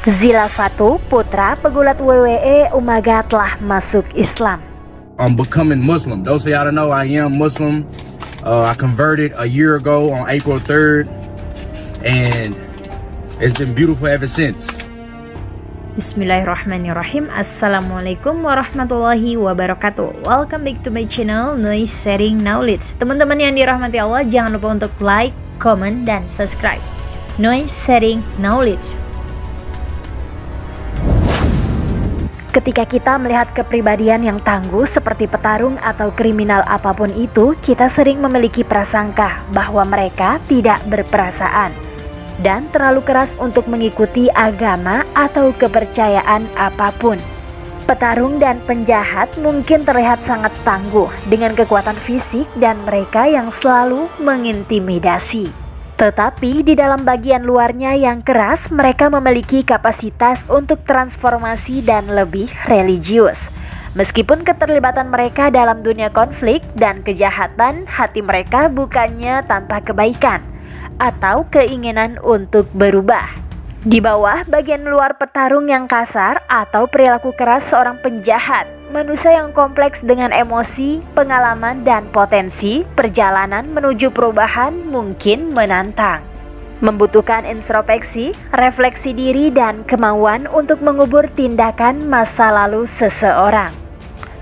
Zilafatu, putra pegulat WWE Umaga telah masuk Islam. I'm becoming Muslim. Those of y'all that know, I am Muslim. I converted a year ago on April 3rd, and it's been beautiful ever since. Bismillahirrahmanirrahim. Assalamualaikum warahmatullahi wabarakatuh. Welcome back to my channel Noise Sharing Knowledge. Teman-teman yang dirahmati Allah, jangan lupa untuk like, comment, dan subscribe Noise Sharing Knowledge. Ketika kita melihat kepribadian yang tangguh seperti petarung atau kriminal apapun itu, kita sering memiliki prasangka bahwa mereka tidak berperasaan dan terlalu keras untuk mengikuti agama atau kepercayaan apapun. Petarung dan penjahat mungkin terlihat sangat tangguh dengan kekuatan fisik dan mereka yang selalu mengintimidasi. Tetapi di dalam bagian luarnya yang keras, mereka memiliki kapasitas untuk transformasi dan lebih religius. Meskipun keterlibatan mereka dalam dunia konflik dan kejahatan, hati mereka bukannya tanpa kebaikan atau keinginan untuk berubah. Di bawah bagian luar petarung yang kasar atau perilaku keras seorang penjahat, manusia yang kompleks dengan emosi, pengalaman, dan potensi, perjalanan menuju perubahan mungkin menantang. Membutuhkan introspeksi, refleksi diri, dan kemauan untuk mengubur tindakan masa lalu seseorang.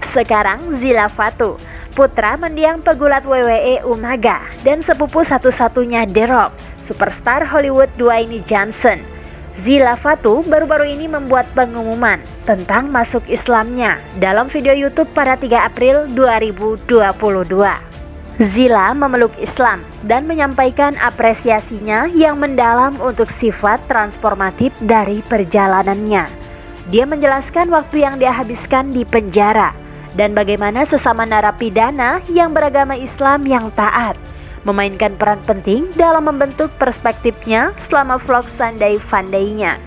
Sekarang Zilafatu, putra mendiang pegulat WWE Umaga dan sepupu satu-satunya The Rock, superstar Hollywood Dwayne Johnson. Zilafatu baru-baru ini membuat pengumuman tentang masuk Islamnya dalam video YouTube pada 3 April 2022. Zila memeluk Islam dan menyampaikan apresiasinya yang mendalam untuk sifat transformatif dari perjalanannya. Dia menjelaskan waktu yang dia habiskan di penjara dan bagaimana sesama narapidana yang beragama Islam yang taat memainkan peran penting dalam membentuk perspektifnya selama vlog Sunday Funday-nya.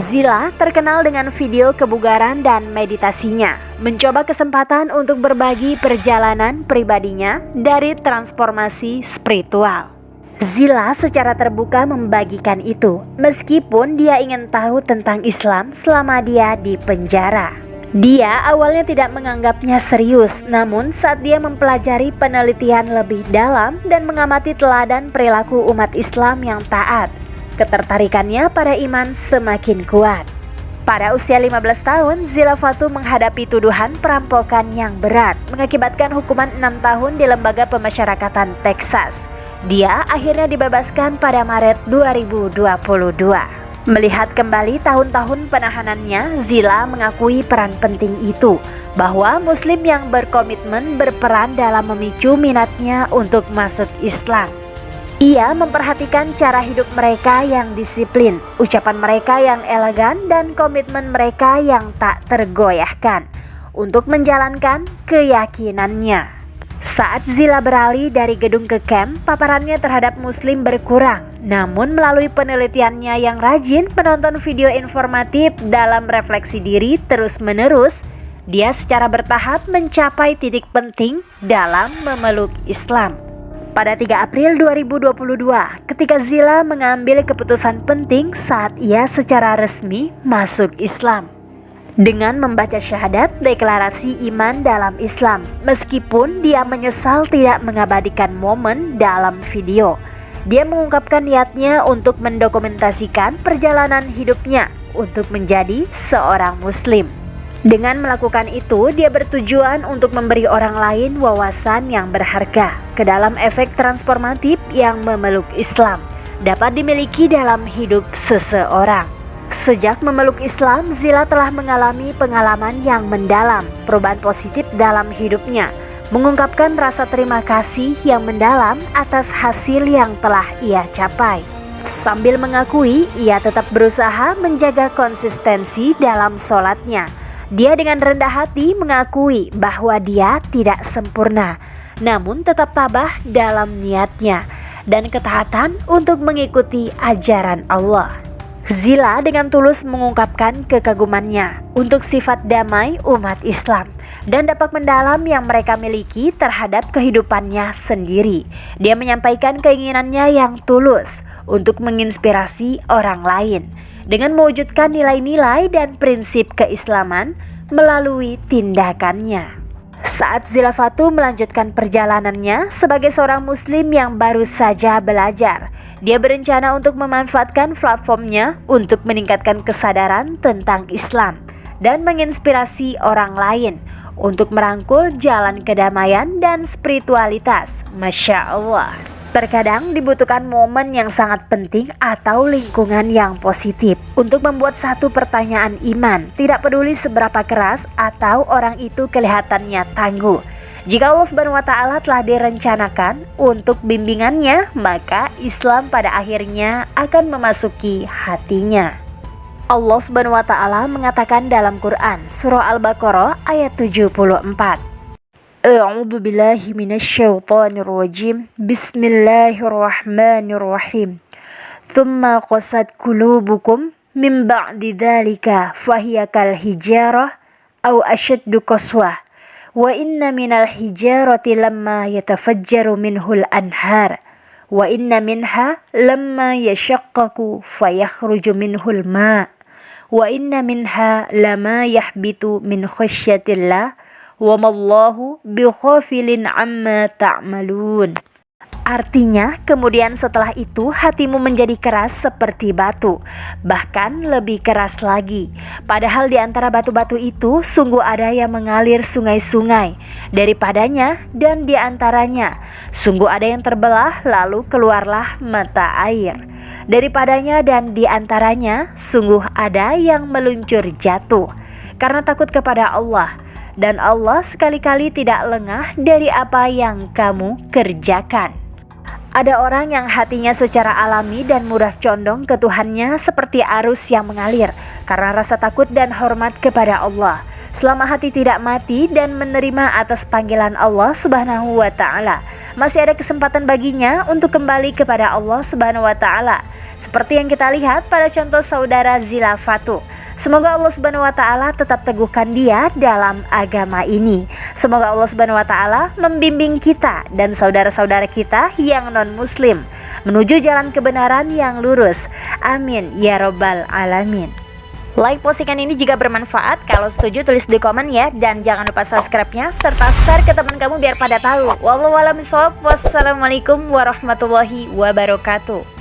Zila terkenal dengan video kebugaran dan meditasinya, mencoba kesempatan untuk berbagi perjalanan pribadinya dari transformasi spiritual. Zila secara terbuka membagikan itu, meskipun dia ingin tahu tentang Islam selama dia di penjara. Dia awalnya tidak menganggapnya serius, namun saat dia mempelajari penelitian lebih dalam dan mengamati teladan perilaku umat Islam yang taat, ketertarikannya pada iman semakin kuat. Pada usia 15 tahun, Zilafatu menghadapi tuduhan perampokan yang berat, mengakibatkan hukuman 6 tahun di Lembaga Pemasyarakatan Texas. Dia akhirnya dibebaskan pada Maret 2022. Melihat kembali tahun-tahun penahanannya, Zila mengakui peran penting itu, bahwa Muslim yang berkomitmen berperan dalam memicu minatnya untuk masuk Islam. Ia memperhatikan cara hidup mereka yang disiplin, ucapan mereka yang elegan, dan komitmen mereka yang tak tergoyahkan untuk menjalankan keyakinannya. Saat Zila beralih dari gedung ke camp, paparannya terhadap Muslim berkurang. Namun melalui penelitiannya yang rajin menonton video informatif dalam refleksi diri terus-menerus, dia secara bertahap mencapai titik penting dalam memeluk Islam. Pada 3 April 2022, ketika Zila mengambil keputusan penting saat ia secara resmi masuk Islam dengan membaca syahadat deklarasi iman dalam Islam, meskipun dia menyesal tidak mengabadikan momen dalam video. Dia mengungkapkan niatnya untuk mendokumentasikan perjalanan hidupnya untuk menjadi seorang Muslim. Dengan melakukan itu, dia bertujuan untuk memberi orang lain wawasan yang berharga ke dalam efek transformatif yang memeluk Islam dapat dimiliki dalam hidup seseorang. Sejak memeluk Islam, Zila telah mengalami pengalaman yang mendalam, perubahan positif dalam hidupnya, mengungkapkan rasa terima kasih yang mendalam atas hasil yang telah ia capai. Sambil mengakui, ia tetap berusaha menjaga konsistensi dalam sholatnya. Dia dengan rendah hati mengakui bahwa dia tidak sempurna, namun tetap tabah dalam niatnya dan ketaatan untuk mengikuti ajaran Allah. Zila dengan tulus mengungkapkan kekagumannya untuk sifat damai umat Islam dan dampak mendalam yang mereka miliki terhadap kehidupannya sendiri. Dia menyampaikan keinginannya yang tulus untuk menginspirasi orang lain. dengan mewujudkan nilai-nilai dan prinsip keislaman melalui tindakannya. Saat Zilafatu melanjutkan perjalanannya sebagai seorang muslim yang baru saja belajar, dia berencana untuk memanfaatkan platformnya untuk meningkatkan kesadaran tentang Islam dan menginspirasi orang lain untuk merangkul jalan kedamaian dan spiritualitas. Masya Allah. Terkadang dibutuhkan momen yang sangat penting atau lingkungan yang positif untuk membuat satu pertanyaan iman, tidak peduli seberapa keras atau orang itu kelihatannya tangguh. Jika Allah Subhanahu wa Ta'ala telah direncanakan untuk bimbingannya, maka Islam pada akhirnya akan memasuki hatinya. Allah Subhanahu wa Ta'ala mengatakan dalam Quran surah Al-Baqarah ayat 74. A'udzu billahi minasyaitonir rajim. Bismillahirrahmanirrahim. Tsumma qasat qulubukum min ba'di dzalika fahiya kal hijarah aw ashaddu qaswah. Wa inna minal hijarati lamma yatafajjaru minhul anhar. Wa inna minha lamma yashaqqaqu fayakhruju minhul ma'. Wa inna minha lama yahbitu min khasyatillah. Wa mallahu bighafilin amma ta'malun. Artinya, kemudian setelah itu hatimu menjadi keras seperti batu, bahkan lebih keras lagi. Padahal di antara batu-batu itu sungguh ada yang mengalir sungai-sungai daripadanya, dan di antaranya sungguh ada yang terbelah lalu keluarlah mata air daripadanya, dan di antaranya sungguh ada yang meluncur jatuh karena takut kepada Allah. Dan Allah sekali-kali tidak lengah dari apa yang kamu kerjakan. Ada orang yang hatinya secara alami dan mudah condong ke Tuhannya seperti arus yang mengalir karena rasa takut dan hormat kepada Allah. Selama hati tidak mati dan menerima atas panggilan Allah Subhanahu wa Ta'ala, masih ada kesempatan baginya untuk kembali kepada Allah Subhanahu wa Ta'ala. Seperti yang kita lihat pada contoh saudara Zilafatu. Semoga Allah Subhanahu wa Ta'ala tetap teguhkan dia dalam agama ini. Semoga Allah Subhanahu wa Ta'ala membimbing kita dan saudara-saudara kita yang non-muslim menuju jalan kebenaran yang lurus. Amin ya rabbal alamin. Like postingan ini jika bermanfaat. Kalau setuju tulis di komen ya. Dan jangan lupa subscribe-nya serta share ke teman kamu biar pada tahu. Wallahu a'lam bishawab. Wassalamualaikum warahmatullahi wabarakatuh.